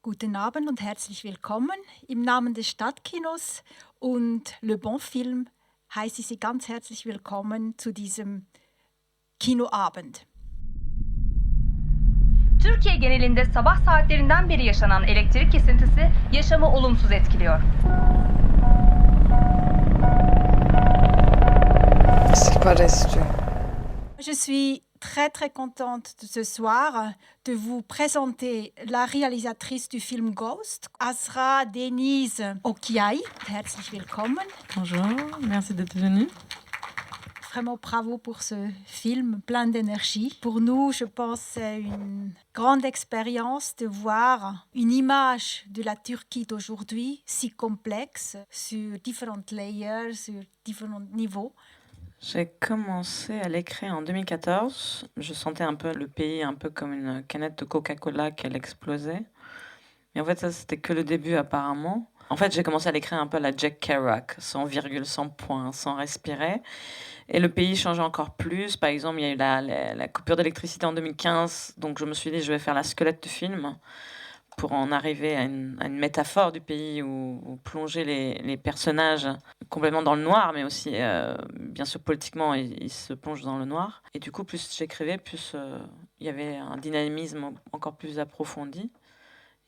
Guten Abend und herzlich willkommen. Im Namen des Stadtkinos und Le Bon Film heiße ich Sie ganz herzlich willkommen zu diesem Kinoabend. Türkiye genelinde sabah saatlerinden beri yaşanan elektrik kesintisi yaşamı olumsuz etkiliyor. C'est pas restu. Je suis très contente de ce soir de vous présenter la réalisatrice du film Ghost, Asra Denise Okiai. Herzlich willkommen. Bonjour, merci d'être venu. Vraiment bravo pour ce film plein d'énergie. Pour nous, je pense c'est une grande expérience de voir une image de la Turquie d'aujourd'hui si complexe sur différentes layers, sur différents niveaux. J'ai commencé à l'écrire en 2014. Je sentais un peu le pays un peu comme une canette de Coca-Cola qu'elle explosait. Mais en fait, ça, c'était que le début apparemment. En fait, j'ai commencé à l'écrire un peu à la Jack Kerouac, sans virgule, sans point, sans respirer. Et le pays changeait encore plus. Par exemple, il y a eu la coupure d'électricité en 2015. Donc, je me suis dit, je vais faire la squelette du film pour en arriver à une métaphore du pays où plonger les personnages complètement dans le noir, mais aussi, bien sûr, politiquement, ils se plongent dans le noir. Et du coup, plus j'écrivais, plus il y avait un dynamisme encore plus approfondi.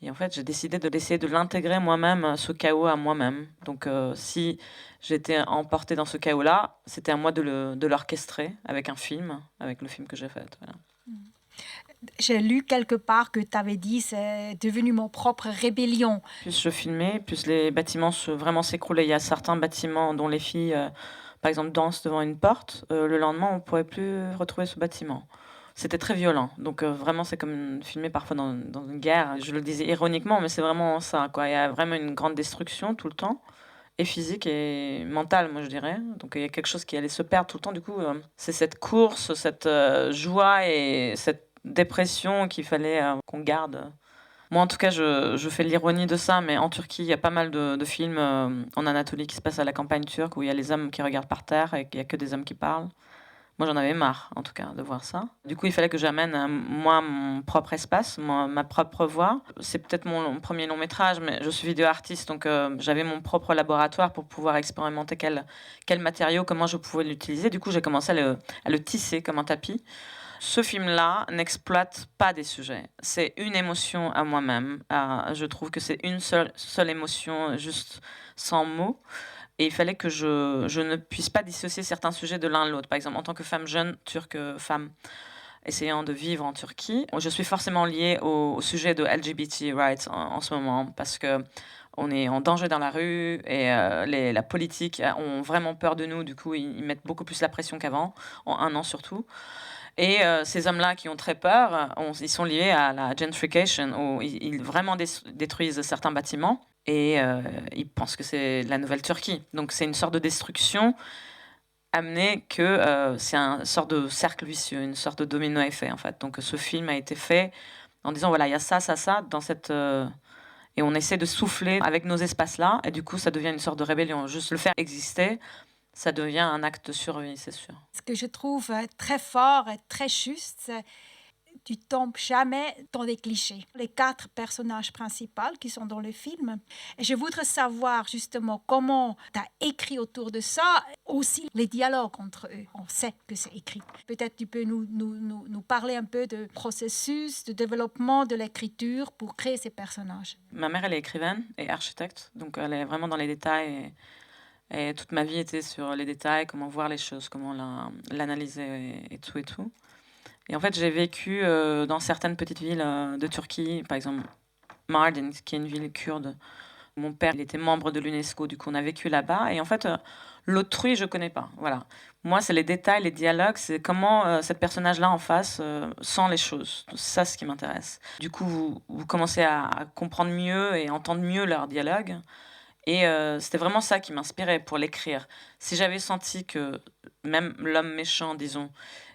Et en fait, j'ai décidé d'essayer de l'intégrer moi-même, ce chaos à moi-même. Donc, si j'étais emportée dans ce chaos-là, c'était à moi de l'orchestrer avec un film, avec le film que j'ai fait. Voilà. J'ai lu quelque part que tu avais dit c'est devenu mon propre rébellion. Plus je filmais, plus les bâtiments vraiment s'écroulaient. Il y a certains bâtiments dont les filles, par exemple, dansent devant une porte. Le lendemain, on ne pourrait plus retrouver ce bâtiment. C'était très violent. Donc vraiment, c'est comme filmer parfois dans une guerre. Je le disais ironiquement, mais c'est vraiment ça, quoi. Il y a vraiment une grande destruction tout le temps, et physique et mentale, moi je dirais. Donc il y a quelque chose qui allait se perdre tout le temps. Du coup, c'est cette course, cette joie et cette dépression qu'il fallait qu'on garde. Moi, en tout cas, je fais l'ironie de ça, mais en Turquie, il y a pas mal de films en Anatolie qui se passent à la campagne turque, où il y a les hommes qui regardent par terre et qu'il n'y a que des hommes qui parlent. Moi, j'en avais marre, en tout cas, de voir ça. Du coup, il fallait que j'amène, moi, mon propre espace, ma propre voix. C'est peut-être mon premier long métrage, mais je suis vidéo-artiste, donc j'avais mon propre laboratoire pour pouvoir expérimenter quel matériau, comment je pouvais l'utiliser. Du coup, j'ai commencé à le tisser comme un tapis. Ce film-là n'exploite pas des sujets. C'est une émotion à moi-même. Je trouve que c'est une seule émotion, juste sans mots. Et il fallait que je ne puisse pas dissocier certains sujets de l'un à l'autre. Par exemple, en tant que femme jeune, turque femme essayant de vivre en Turquie, je suis forcément liée au sujet de LGBT rights en ce moment, parce que on est en danger dans la rue et la politique ont vraiment peur de nous. Du coup, ils mettent beaucoup plus la pression qu'avant, en un an surtout. Et ces hommes-là qui ont très peur, ils sont liés à la gentrification, où ils vraiment détruisent certains bâtiments. Et ils pensent que c'est la nouvelle Turquie. Donc c'est une sorte de destruction amenée que c'est une sorte de cercle vicieux, une sorte de domino-effet en fait. Donc ce film a été fait en disant voilà, il y a ça dans cette... et on essaie de souffler avec nos espaces-là, et du coup ça devient une sorte de rébellion. Juste le faire exister, ça devient un acte de survie, c'est sûr. Ce que je trouve très fort et très juste, c'est tu tombes jamais dans des clichés. Les 4 personnages principaux qui sont dans le film. Et je voudrais savoir justement comment tu as écrit autour de ça, aussi les dialogues entre eux. On sait que c'est écrit. Peut-être tu peux nous parler un peu du processus de développement de l'écriture pour créer ces personnages. Ma mère, elle est écrivaine et architecte, donc elle est vraiment dans les détails. Et toute ma vie était sur les détails, comment voir les choses, comment l'analyser et tout et tout. Et en fait, j'ai vécu dans certaines petites villes de Turquie, par exemple Mardin, qui est une ville kurde. Mon père, il était membre de l'UNESCO, du coup, on a vécu là-bas. Et en fait, l'autrui, je connais pas. Voilà. Moi, c'est les détails, les dialogues, c'est comment cette personnage-là en face sent les choses. C'est ça, ce qui m'intéresse. Du coup, vous commencez à comprendre mieux et entendre mieux leurs dialogues. Et c'était vraiment ça qui m'inspirait pour l'écrire. Si j'avais senti que même l'homme méchant, disons,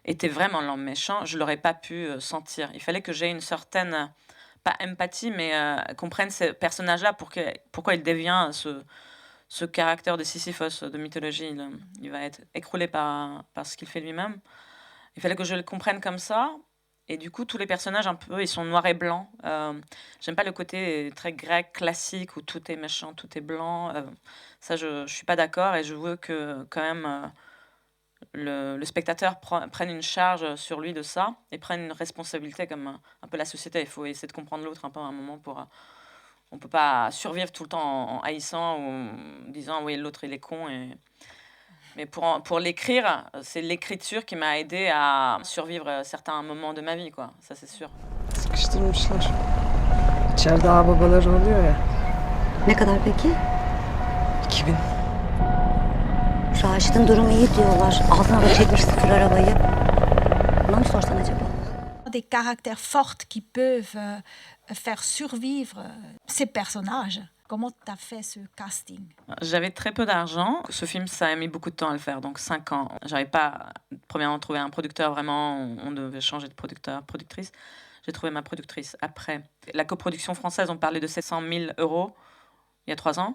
était vraiment l'homme méchant, je l'aurais pas pu sentir. Il fallait que j'aie une certaine, pas empathie, mais comprenne ce personnage-là, pourquoi il devient ce caractère de Sisyphos de mythologie. Il va être écroulé par ce qu'il fait lui-même. Il fallait que je le comprenne comme ça. Et du coup, tous les personnages, un peu, ils sont noirs et blancs. J'aime pas le côté très grec, classique, où tout est méchant, tout est blanc. Ça, je suis pas d'accord et je veux que, quand même, le spectateur prenne une charge sur lui de ça et prenne une responsabilité comme un peu la société. Il faut essayer de comprendre l'autre un peu à un moment pour... on peut pas survivre tout le temps en haïssant ou en disant oui, l'autre il est con. Mais pour l'écrire, c'est l'écriture qui m'a aidé à survivre certains moments de ma vie, quoi. Ça, c'est sûr. Sıkıştırmışlar. İçeride ağababalar oluyor ya. Ne kadar peki? 2000. Raşit'in durumu iyi diyorlar. Altına da çekmiş sıfır arabayı. Buna mı sorsan acaba? Des caractères forts qui peuvent faire survivre ces personnages. Comment tu as fait ce casting? J'avais très peu d'argent. Ce film, ça a mis beaucoup de temps à le faire, donc 5 ans. J'avais pas, premièrement, trouvé un producteur, vraiment, on devait changer de producteur, productrice. J'ai trouvé ma productrice après. La coproduction française, on parlait de 700 000 euros il y a 3 ans.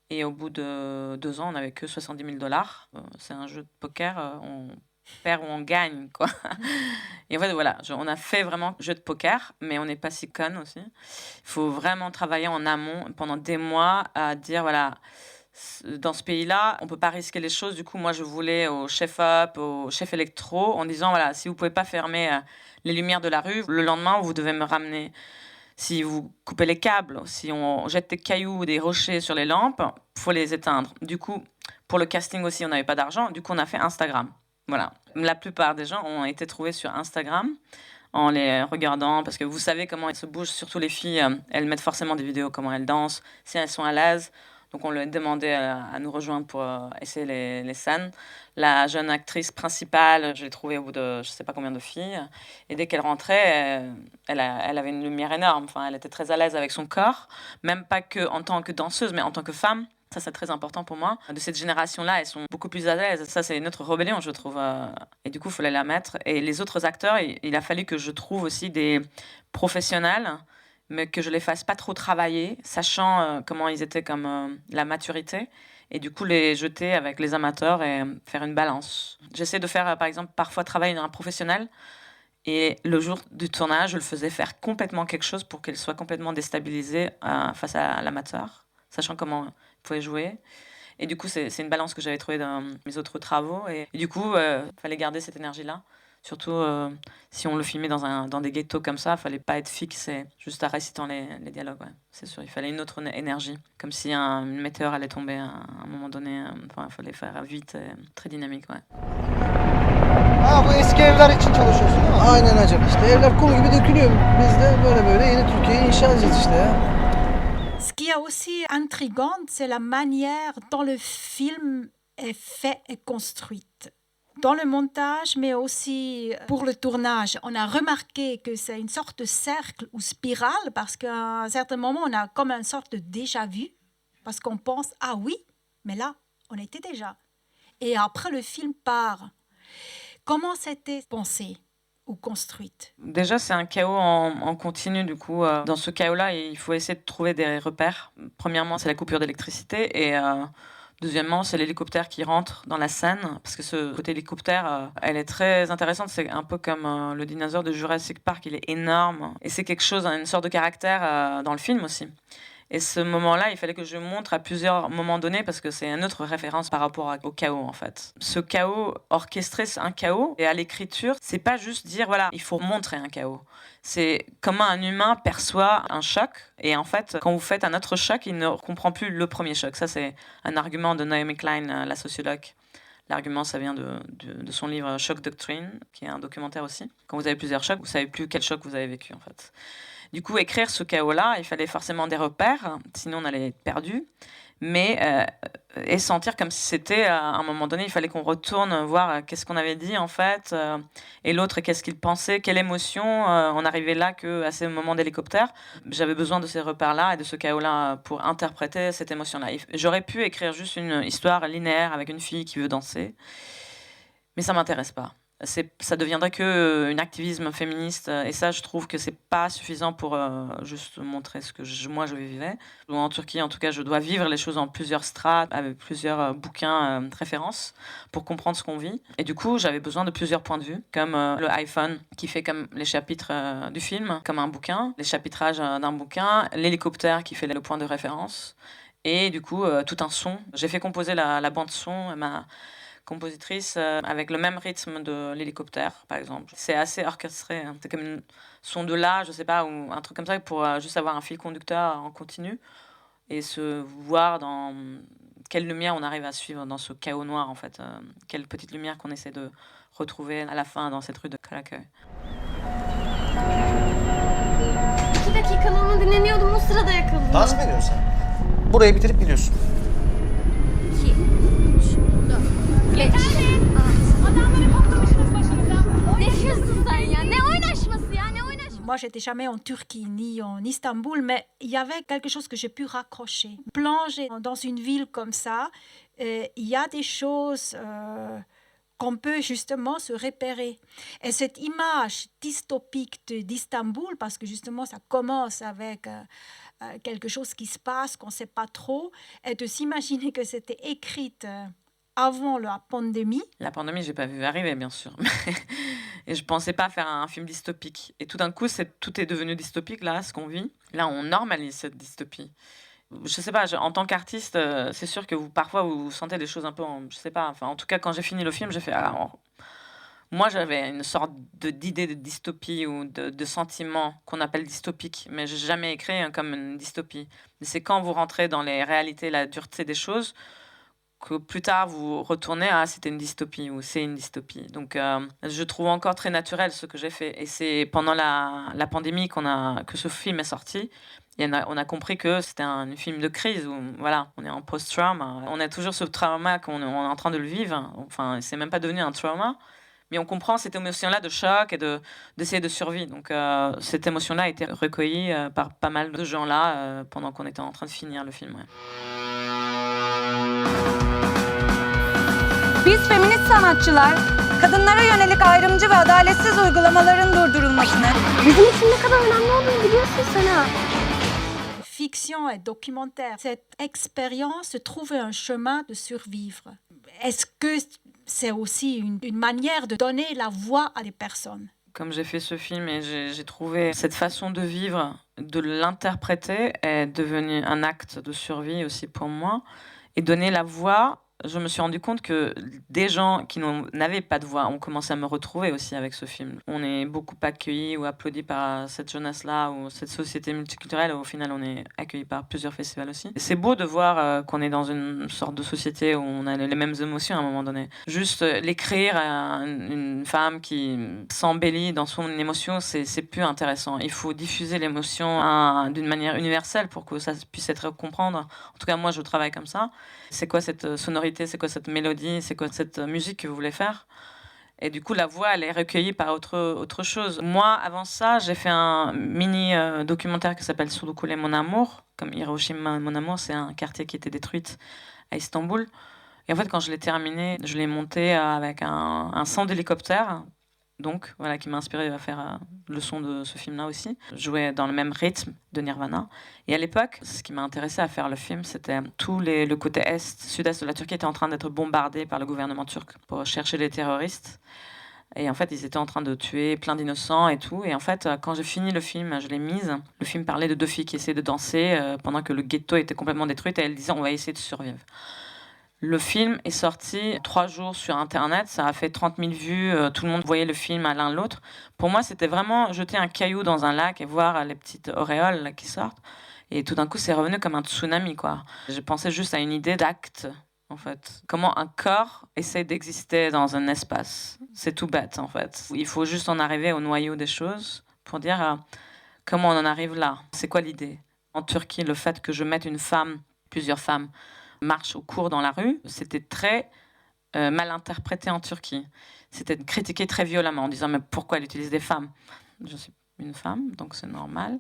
Et au bout de 2 ans, on n'avait que 70 000 $. C'est un jeu de poker, on perd ou on gagne, quoi. Et en fait, voilà, on a fait vraiment jeu de poker, mais on n'est pas si conne aussi. Il faut vraiment travailler en amont pendant des mois à dire, voilà, dans ce pays-là, on ne peut pas risquer les choses. Du coup, moi, je voulais au chef-op, au chef électro, en disant, voilà, si vous ne pouvez pas fermer les lumières de la rue, le lendemain, vous devez me ramener. Si vous coupez les câbles, si on jette des cailloux ou des rochers sur les lampes, il faut les éteindre. Du coup, pour le casting aussi, on n'avait pas d'argent. Du coup, on a fait Instagram. Voilà. La plupart des gens ont été trouvés sur Instagram en les regardant, parce que vous savez comment elles se bougent, surtout les filles, elles mettent forcément des vidéos comment elles dansent, si elles sont à l'aise. Donc on leur demandait à nous rejoindre pour essayer les scènes. La jeune actrice principale, je l'ai trouvée au bout de je ne sais pas combien de filles. Et dès qu'elle rentrait, elle avait une lumière énorme. Enfin, elle était très à l'aise avec son corps, même pas que en tant que danseuse, mais en tant que femme. Ça, c'est très important pour moi. De cette génération-là, elles sont beaucoup plus à l'aise. Ça, c'est notre rébellion, je trouve. Et du coup, il fallait la mettre. Et les autres acteurs, il a fallu que je trouve aussi des professionnels, mais que je les fasse pas trop travailler, sachant comment ils étaient comme la maturité. Et du coup, les jeter avec les amateurs et faire une balance. J'essaie de faire, par exemple, parfois travailler un professionnel. Et le jour du tournage, je le faisais faire complètement quelque chose pour qu'elle soit complètement déstabilisée face à l'amateur, sachant comment il pouvait jouer. Et du coup, c'est une balance que j'avais trouvée dans mes autres travaux. Et du coup, fallait garder cette énergie-là. Surtout si on le filmait dans des ghettos comme ça, il fallait pas être fixe et juste à récitant les dialogues. Ouais. C'est sûr, il fallait une autre énergie. Comme si une météore allait tomber à un moment donné. Il fallait faire vite et très dynamique. Ouais. Ha bu eski evler için çalışıyorsun değil mi? Aynen hacım. İşte evler kul gibi dökülüyor. Biz de böyle yeni Türkiye'yi inşa edeceğiz işte ya. Ce qui est aussi intriguant, c'est la manière dont le film est fait et construit. Dans le montage, mais aussi pour le tournage, on a remarqué que c'est une sorte de cercle ou spirale parce qu'à un certain moment, on a comme une sorte de déjà-vu parce qu'on pense « Ah oui, mais là, on était déjà ». Et après, le film part. Comment c'était pensé ou construite? Déjà, c'est un chaos en continu, du coup. Dans ce chaos-là, il faut essayer de trouver des repères. Premièrement, c'est la coupure d'électricité et deuxièmement, c'est l'hélicoptère qui rentre dans la scène, parce que ce côté hélicoptère, elle est très intéressante. C'est un peu comme le dinosaure de Jurassic Park, il est énorme. Et c'est quelque chose, une sorte de caractère dans le film aussi. Et ce moment-là, il fallait que je montre à plusieurs moments donnés parce que c'est une autre référence par rapport au chaos, en fait. Ce chaos, orchestrer un chaos, et à l'écriture, c'est pas juste dire, voilà, il faut montrer un chaos. C'est comment un humain perçoit un choc. Et en fait, quand vous faites un autre choc, il ne comprend plus le premier choc. Ça, c'est un argument de Naomi Klein, la sociologue. L'argument, ça vient de son livre Shock Doctrine, qui est un documentaire aussi. Quand vous avez plusieurs chocs, vous savez plus quel choc vous avez vécu, en fait. Du coup, écrire ce chaos-là, il fallait forcément des repères, sinon on allait être perdu. Mais et sentir comme si c'était, à un moment donné, il fallait qu'on retourne voir qu'est-ce qu'on avait dit, en fait, et l'autre, qu'est-ce qu'il pensait, quelle émotion. On arrivait là qu'à ces moments d'hélicoptère. J'avais besoin de ces repères-là et de ce chaos-là pour interpréter cette émotion-là. J'aurais pu écrire juste une histoire linéaire avec une fille qui veut danser, mais ça ne m'intéresse pas. ça deviendrait que un activisme féministe. Et ça, je trouve que c'est pas suffisant pour juste montrer ce que moi je vivais. En Turquie, en tout cas, je dois vivre les choses en plusieurs strates, avec plusieurs bouquins de référence pour comprendre ce qu'on vit. Et du coup, j'avais besoin de plusieurs points de vue, comme le iPhone qui fait comme les chapitres du film, comme un bouquin, les chapitrages d'un bouquin, l'hélicoptère qui fait le point de référence, et du coup, tout un son. J'ai fait composer la bande son, ma compositrice, avec le même rythme de l'hélicoptère, par exemple. C'est assez orchestré, hein. C'est comme une son de la, je sais pas, ou un truc comme ça, pour juste avoir un fil conducteur en continu et se voir dans quelle lumière on arrive à suivre dans ce chaos noir, en fait. Quelle petite lumière qu'on essaie de retrouver à la fin dans cette rue de Karaköy. 2 dakikalığına dinleniyordum, o sırada yakaladım. Dans mı ediyorsun sen? Burayı bitirip gidiyorsun. 2, 3, 4, 5. Adamları toplamışsınız başınıza. Ne diyorsun sen ya? Ne oynaşması ya? Ne oynaşması? Moi, j'étais jamais en Turquie ni en Istanbul, mais il y avait quelque chose que j'ai pu raccrocher. Plonger dans une ville comme ça, il y a des choses qu'on peut justement se repérer. Et cette image dystopique d'Istanbul, parce que justement ça commence avec quelque chose qui se passe, qu'on ne sait pas trop, et de s'imaginer que c'était écrite avant la pandémie. La pandémie, j'ai pas vu arriver, bien sûr. Et je pensais pas faire un film dystopique. Et tout d'un coup, tout est devenu dystopique, là, ce qu'on vit. Là, on normalise cette dystopie. Je sais pas, en tant qu'artiste, c'est sûr que parfois, vous sentez des choses un peu, je sais pas. Enfin, en tout cas, quand j'ai fini le film, j'ai fait... moi, j'avais une sorte d'idée de dystopie ou de sentiment qu'on appelle dystopique, mais j'ai jamais écrit comme une dystopie. Mais c'est quand vous rentrez dans les réalités, la dureté des choses, que plus tard vous retournez c'était une dystopie ou c'est une dystopie. Donc je trouve encore très naturel ce que j'ai fait. Et c'est pendant la pandémie que ce film est sorti. On a compris que c'était un film de crise où voilà, on est en post-trauma. On a toujours ce trauma qu'on est en train de le vivre. Enfin, c'est même pas devenu un trauma. Mais on comprend cette émotion-là de choc et d'essayer de survie. Donc cette émotion-là a été recueillie par pas mal de gens là pendant qu'on était en train de finir le film. Ouais. Biz feminist sanatçılar, kadınlara yönelik ayrımcı ve adaletsiz uygulamaların durdurulmasını... Bizim için ne kadar önemli olduğunu biliyorsun sen ha. Fiction et documentaire, cette expérience de trouver un chemin de survivre. Est-ce que c'est aussi une manière de donner la voix à des personnes? Comme j'ai fait ce film et j'ai trouvé cette façon de vivre, de l'interpréter est devenu un acte de survie aussi pour moi. Et donner la voix, je me suis rendu compte que des gens qui n'avaient pas de voix ont commencé à me retrouver aussi avec ce film. On est beaucoup accueillis ou applaudis par cette jeunesse-là ou cette société multiculturelle. Au final, on est accueillis par plusieurs festivals aussi. Et c'est beau de voir qu'on est dans une sorte de société où on a les mêmes émotions à un moment donné. Juste l'écrire à une femme qui s'embellit dans son émotion, c'est plus intéressant. Il faut diffuser l'émotion d'une manière universelle pour que ça puisse être comprendre. En tout cas, moi, je travaille comme ça. C'est quoi cette sonorité, c'est quoi cette mélodie, c'est quoi cette musique que vous voulez faire? Et du coup, la voix, elle est recueillie par autre chose. Moi, avant ça, j'ai fait un mini documentaire qui s'appelle Sudukule Mon Amour. Comme Hiroshima Mon Amour, c'est un quartier qui était détruit à Istanbul. Et en fait, quand je l'ai terminé, je l'ai monté avec un son d'hélicoptère. Donc, voilà, qui m'a inspiré à faire le son de ce film-là aussi. Je jouais dans le même rythme de Nirvana. Et à l'époque, ce qui m'a intéressé à faire le film, c'était le côté sud-est de la Turquie était en train d'être bombardé par le gouvernement turc pour chercher les terroristes. Et en fait, ils étaient en train de tuer plein d'innocents et tout. Et en fait, quand j'ai fini le film, je l'ai mise. Le film parlait de 2 filles qui essayaient de danser pendant que le ghetto était complètement détruit. Et elles disaient, on va essayer de survivre. Le film est sorti 3 jours sur Internet, ça a fait 30 000 vues, tout le monde voyait le film à l'un l'autre. Pour moi, c'était vraiment jeter un caillou dans un lac et voir les petites auréoles là, qui sortent. Et tout d'un coup, c'est revenu comme un tsunami, quoi. Je pensais juste à une idée d'acte, en fait. Comment un corps essaie d'exister dans un espace. C'est tout bête, en fait. Il faut juste en arriver au noyau des choses pour dire comment on en arrive là. C'est quoi l'idée? En Turquie, le fait que je mette plusieurs femmes, marche ou court dans la rue, c'était très mal interprété en Turquie. C'était critiqué très violemment en disant mais pourquoi elle utilise des femmes? une femme, donc c'est normal.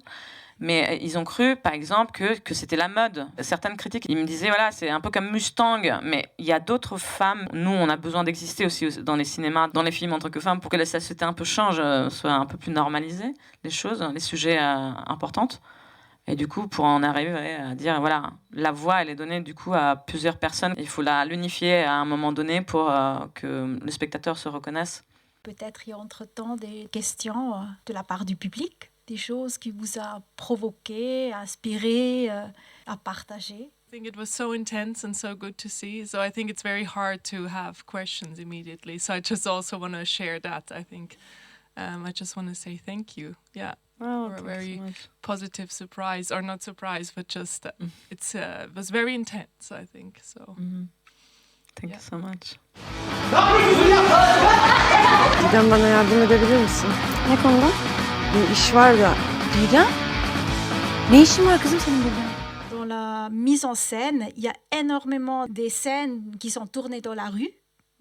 Mais ils ont cru, par exemple, que c'était la mode. Certaines critiques, ils me disaient, voilà, c'est un peu comme Mustang, mais il y a d'autres femmes. Nous, on a besoin d'exister aussi dans les cinémas, dans les films en tant que femmes, pour que la société un peu change, soit un peu plus normalisée, les choses, les sujets importants. Et du coup, pour en arriver à dire, voilà, la voix, elle est donnée du coup à plusieurs personnes. Il faut l'unifier à un moment donné pour que le spectateur se reconnaisse. Peut-être il y a entre-temps des questions de la part du public, des choses qui vous a provoqué, inspiré, à partager. I think it was so intense and so good to see. So I think it's very hard to have questions immediately. So I just also want to share that. I think I just want to say thank you. Yeah. Oh, for a very positive surprise, or not surprise, but just it was very intense, I think. So. Thank you so much. Didem, bana yardım edebilir misin? Ne konuda? Bir iş var da. Didem? Ne işin var kızım senin burada? Dans la mise en scène, il y a énormément de scènes qui sont tournées dans la rue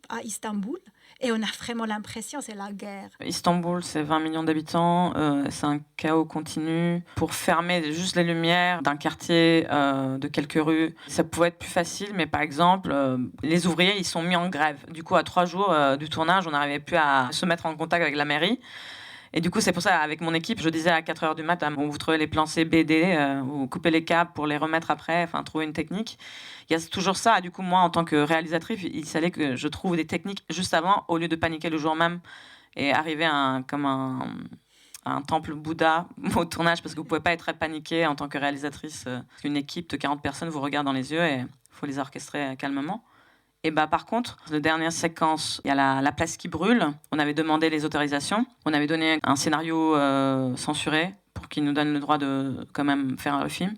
à Istanbul. Et on a vraiment l'impression que c'est la guerre. Istanbul, c'est 20 millions d'habitants, c'est un chaos continu. Pour fermer juste les lumières d'un quartier, de quelques rues, ça pouvait être plus facile, mais par exemple, les ouvriers, ils sont mis en grève. Du coup, à 3 jours du tournage, on n'arrivait plus à se mettre en contact avec la mairie. Et du coup, c'est pour ça, avec mon équipe, je disais à 4h du matin, vous trouvez les plans C, B, D, vous coupez les câbles pour les remettre après, enfin, trouver une technique. Il y a toujours ça. Du coup, moi, en tant que réalisatrice, il fallait que je trouve des techniques juste avant, au lieu de paniquer le jour même et arriver comme un temple Bouddha au tournage, parce que vous ne pouvez pas être paniquée en tant que réalisatrice. Parce qu'une équipe de 40 personnes vous regarde dans les yeux et il faut les orchestrer calmement. Et par contre, la dernière séquence, il y a la place qui brûle. On avait demandé les autorisations. On avait donné un scénario censuré pour qu'ils nous donnent le droit de quand même faire le film.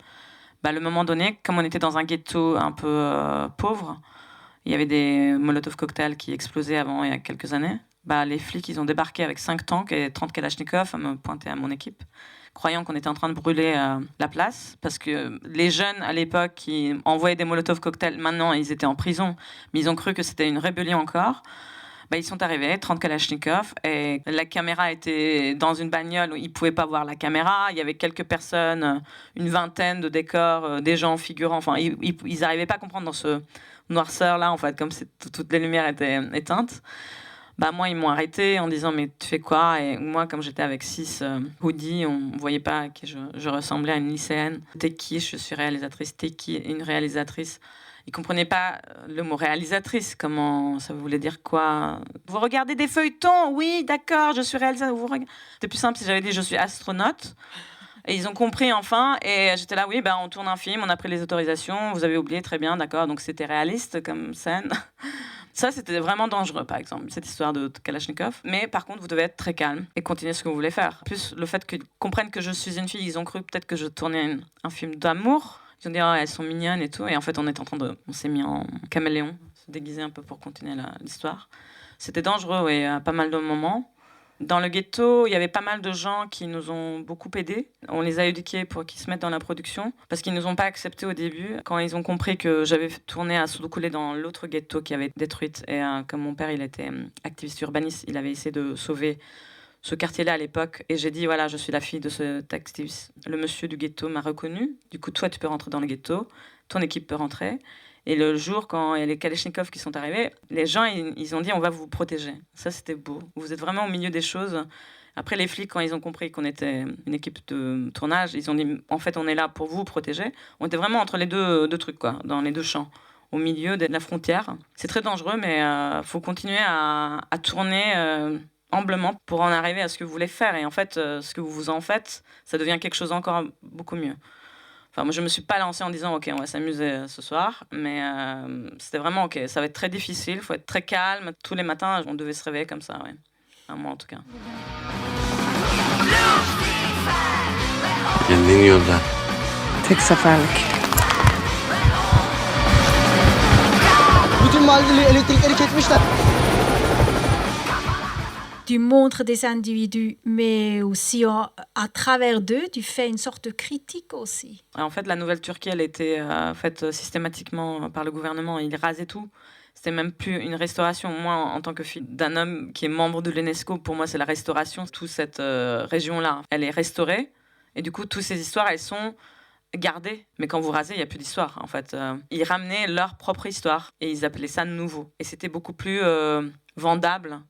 Le moment donné, comme on était dans un ghetto un peu pauvre, il y avait des Molotov cocktails qui explosaient avant, il y a quelques années. Les flics, ils ont débarqué avec 5 tanks et 30 Kalachnikov à me pointer à mon équipe, croyant qu'on était en train de brûler la place, parce que les jeunes, à l'époque, qui envoyaient des Molotov cocktails, maintenant, ils étaient en prison, mais ils ont cru que c'était une rébellion encore. Ils sont arrivés, 30 Kalachnikov, et la caméra était dans une bagnole où ils ne pouvaient pas voir la caméra. Il y avait quelques personnes, une vingtaine de décors, des gens figurants. Enfin, ils n'arrivaient pas à comprendre dans ce noirceur-là, en fait, comme si toutes les lumières étaient éteintes. Moi, ils m'ont arrêté en disant « Mais tu fais quoi ?» Et moi, comme j'étais avec 6 hoodies, on ne voyait pas à qui je ressemblais à une lycéenne. « T'es qui ?» Je suis réalisatrice. « T'es qui ?» Une réalisatrice. Ils ne comprenaient pas le mot réalisatrice. Comment ça voulait dire quoi? Vous regardez des feuilletons? Oui, d'accord, je suis réalisatrice. C'était plus simple si j'avais dit « Je suis astronaute ». Et ils ont compris enfin. Et j'étais là « Oui, on tourne un film, on a pris les autorisations. Vous avez oublié, très bien, d'accord. » Donc c'était réaliste comme scène. Ça, c'était vraiment dangereux, par exemple, cette histoire de Kalachnikov. Mais par contre, vous devez être très calme et continuer ce que vous voulez faire. Plus le fait qu'ils comprennent que je suis une fille, ils ont cru peut-être que je tournais un film d'amour. Ils ont dit, elles sont mignonnes et tout. Et en fait, on s'est mis en caméléon, se déguiser un peu pour continuer l'histoire. C'était dangereux, oui, à pas mal de moments. Dans le ghetto, il y avait pas mal de gens qui nous ont beaucoup aidés. On les a éduqués pour qu'ils se mettent dans la production, parce qu'ils ne nous ont pas acceptés au début. Quand ils ont compris que j'avais tourné à Soudoukoulet dans l'autre ghetto qui avait été détruite, et comme mon père, il était activiste urbaniste, il avait essayé de sauver ce quartier-là à l'époque. Et j'ai dit, voilà, je suis la fille de cet activiste. Le monsieur du ghetto m'a reconnue. Du coup, toi, tu peux rentrer dans le ghetto. Ton équipe peut rentrer. Et le jour, quand il y a les Kalachnikov qui sont arrivés, les gens, ils ont dit, on va vous protéger. Ça, c'était beau. Vous êtes vraiment au milieu des choses. Après, les flics, quand ils ont compris qu'on était une équipe de tournage, ils ont dit, en fait, on est là pour vous protéger. On était vraiment entre les deux trucs, quoi, dans les deux champs, au milieu de la frontière. C'est très dangereux, mais faut continuer à tourner humblement pour en arriver à ce que vous voulez faire. Et en fait, ce que vous en faites, ça devient quelque chose encore beaucoup mieux. Enfin, moi, je ne me suis pas lancée en disant « Ok, on va s'amuser ce soir », mais c'était vraiment « Ok, ça va être très difficile, il faut être très calme. » Tous les matins, on devait se réveiller comme ça, ouais. Enfin, moi, en tout cas. Kendini yolla. Tek seferlik. Bütün mahalleli elektrikleri çekmişler. Tu montres des individus, mais aussi à travers d'eux, tu fais une sorte de critique aussi. En fait, la Nouvelle Turquie, elle était faite systématiquement par le gouvernement. Il rasait tout. C'était même plus une restauration. Moi, en tant que fille d'un homme qui est membre de l'UNESCO, pour moi, c'est la restauration. Toute cette région-là, elle est restaurée. Et du coup, toutes ces histoires, elles sont gardées. Mais quand vous rasez, il n'y a plus d'histoire, en fait. Ils ramenaient leur propre histoire et ils appelaient ça nouveau. Et c'était beaucoup plus vendable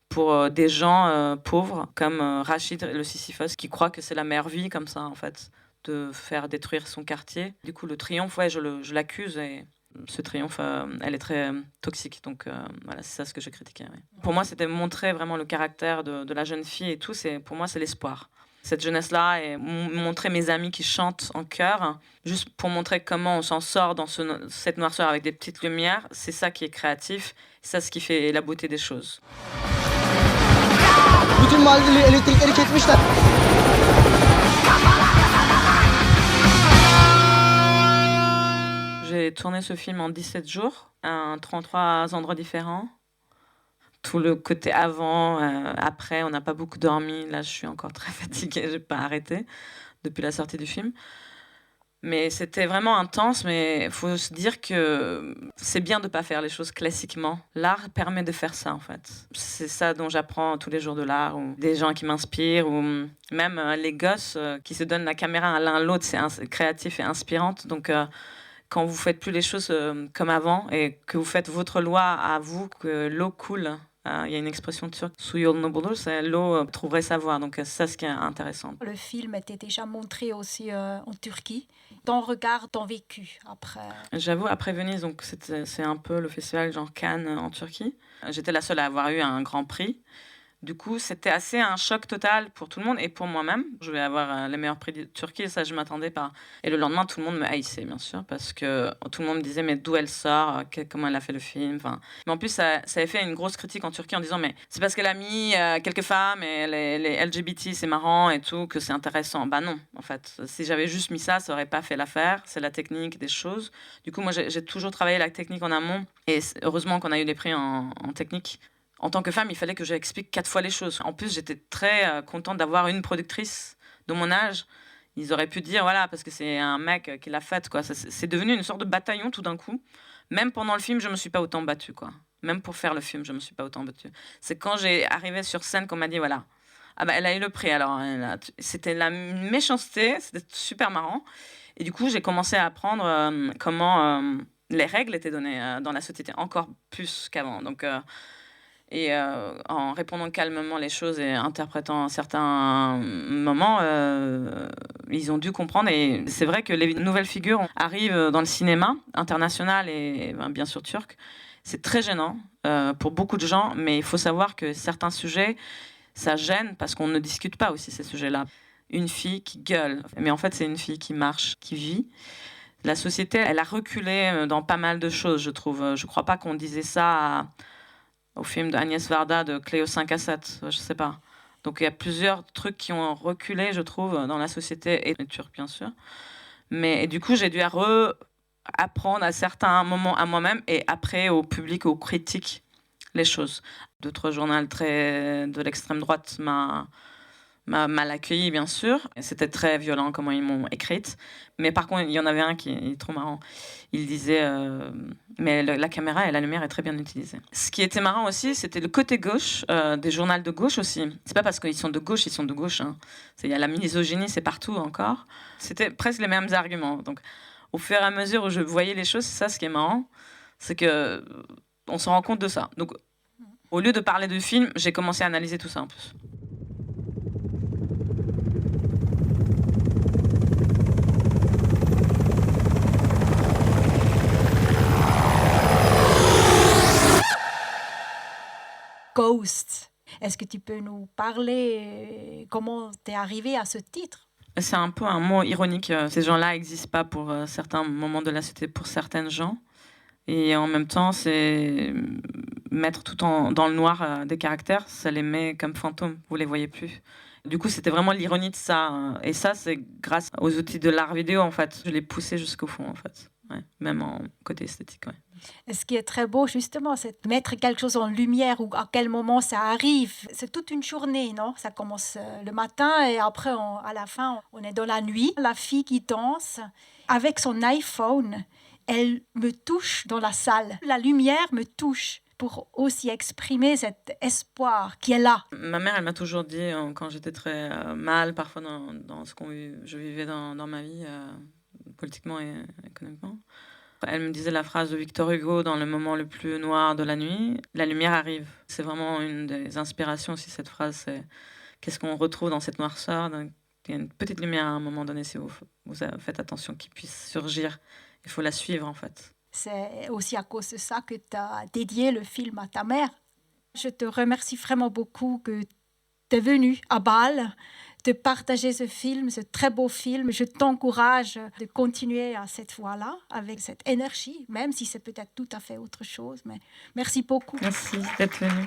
pour des gens pauvres comme Rachid le Sisyphos, qui croit que c'est la meilleure vie, comme ça, en fait, de faire détruire son quartier. Du coup, le triomphe, ouais, je l'accuse et ce triomphe, elle est très toxique. Donc voilà, c'est ça ce que j'ai critiqué. Ouais. Pour moi, c'était montrer vraiment le caractère de la jeune fille et tout. Pour moi, c'est l'espoir. Cette jeunesse-là et montrer mes amis qui chantent en chœur, juste pour montrer comment on s'en sort dans cette noirceur avec des petites lumières. C'est ça qui est créatif. C'est ça ce qui fait la beauté des choses. Bütün mahalleli elektrikleri kesmişler. J'ai tourné ce film en 17 jours, à 33 endroits différents. Tout le côté avant, après, on n'a pas beaucoup dormi. Là, je suis encore très fatiguée, je n'ai pas arrêté depuis la sortie du film. Mais c'était vraiment intense, mais il faut se dire que c'est bien de ne pas faire les choses classiquement. L'art permet de faire ça, en fait. C'est ça dont j'apprends tous les jours de l'art, ou des gens qui m'inspirent, ou même les gosses qui se donnent la caméra l'un à l'autre, c'est créatif et inspirant. Donc, quand vous faites plus les choses comme avant et que vous faites votre loi à vous, que l'eau coule. Il y a une expression turque, su yolunu bulursa, l'eau trouverait sa voie. Donc c'est ça ce qui est intéressant. Le film était déjà montré aussi en Turquie. Ton regard, ton vécu après. J'avoue, après Venise, donc c'est un peu le festival genre Cannes en Turquie. J'étais la seule à avoir eu un grand prix. Du coup, c'était assez un choc total pour tout le monde et pour moi-même. Je vais avoir les meilleurs prix de Turquie, ça, je ne m'attendais pas. Et le lendemain, tout le monde me haïssait, bien sûr, parce que tout le monde me disait, mais d'où elle sort, comment elle a fait le film. Enfin, mais en plus, ça avait fait une grosse critique en Turquie en disant, mais c'est parce qu'elle a mis quelques femmes et les LGBT, c'est marrant et tout, que c'est intéressant. Bah non, en fait. Si j'avais juste mis ça, ça n'aurait pas fait l'affaire. C'est la technique des choses. Du coup, moi, j'ai toujours travaillé la technique en amont. Et heureusement qu'on a eu des prix en technique. En tant que femme, il fallait que j'explique 4 fois les choses. En plus, j'étais très contente d'avoir une productrice de mon âge. Ils auraient pu dire, voilà, parce que c'est un mec qui l'a faite, quoi. C'est devenu une sorte de bataillon tout d'un coup. Même pendant le film, je ne me suis pas autant battue, quoi. Même pour faire le film, je ne me suis pas autant battue. C'est quand j'ai arrivé sur scène qu'on m'a dit, voilà, ah bah, elle a eu le prix. Alors, c'était la méchanceté, c'était super marrant. Et du coup, j'ai commencé à apprendre comment les règles étaient données dans la société, encore plus qu'avant. Donc... Et en répondant calmement les choses et interprétant certains moments, ils ont dû comprendre. Et c'est vrai que les nouvelles figures arrivent dans le cinéma international et bien sûr turc. C'est très gênant pour beaucoup de gens, mais il faut savoir que certains sujets, ça gêne parce qu'on ne discute pas aussi ces sujets-là. Une fille qui gueule, mais en fait c'est une fille qui marche, qui vit. La société, elle a reculé dans pas mal de choses, je trouve. Je ne crois pas qu'on disait ça au film d'Agnès Varda de Cléo 5 à 7, je sais pas. Donc il y a plusieurs trucs qui ont reculé, je trouve, dans la société, et turque bien sûr. Mais du coup, j'ai dû apprendre à certains moments à moi-même et après au public, aux critiques, les choses. D'autres journaux de l'extrême droite m'a mal accueilli, bien sûr. Et c'était très violent comment ils m'ont écrite. Mais par contre, il y en avait un qui est trop marrant. Il disait mais la caméra et la lumière est très bien utilisée. Ce qui était marrant aussi, c'était le côté gauche des journaux de gauche aussi. C'est pas parce qu'ils sont de gauche, ils sont de gauche. Hein. Il y a la misogynie, c'est partout encore. C'était presque les mêmes arguments. Donc, au fur et à mesure où je voyais les choses, c'est ça ce qui est marrant, c'est que on se rend compte de ça. Donc, au lieu de parler du film, j'ai commencé à analyser tout ça un peu. Ghost. Est-ce que tu peux nous parler comment tu es arrivé à ce titre? C'est un peu un mot ironique. Ces gens-là n'existent pas pour certains moments de la société, pour certaines gens. Et en même temps, c'est mettre tout dans le noir des caractères, ça les met comme fantômes, vous les voyez plus. Du coup, c'était vraiment l'ironie de ça. Et ça, c'est grâce aux outils de l'art vidéo, en fait. Je l'ai poussé jusqu'au fond, en fait. Ouais, même en côté esthétique, ouais. Et ce qui est très beau, justement, c'est de mettre quelque chose en lumière ou à quel moment ça arrive. C'est toute une journée, non? Ça commence le matin et après, à la fin, on est dans la nuit. La fille qui danse avec son iPhone elle me touche dans la salle. La lumière me touche pour aussi exprimer cet espoir qui est là. Ma mère, elle m'a toujours dit, quand j'étais très mal, parfois dans ce je vivais dans ma vie, politiquement et économiquement, elle me disait la phrase de Victor Hugo dans le moment le plus noir de la nuit, la lumière arrive. C'est vraiment une des inspirations aussi, cette phrase, c'est qu'est-ce qu'on retrouve dans cette noirceur. Il y a une petite lumière à un moment donné, si vous faites attention qu'il puisse surgir. Il faut la suivre en fait. C'est aussi à cause de ça que tu as dédié le film à ta mère. Je te remercie vraiment beaucoup que tu es venu à Bâle, de partager ce film, ce très beau film. Je t'encourage de continuer à cette voie-là, avec cette énergie, même si c'est peut-être tout à fait autre chose. Mais merci beaucoup. Merci d'être venu.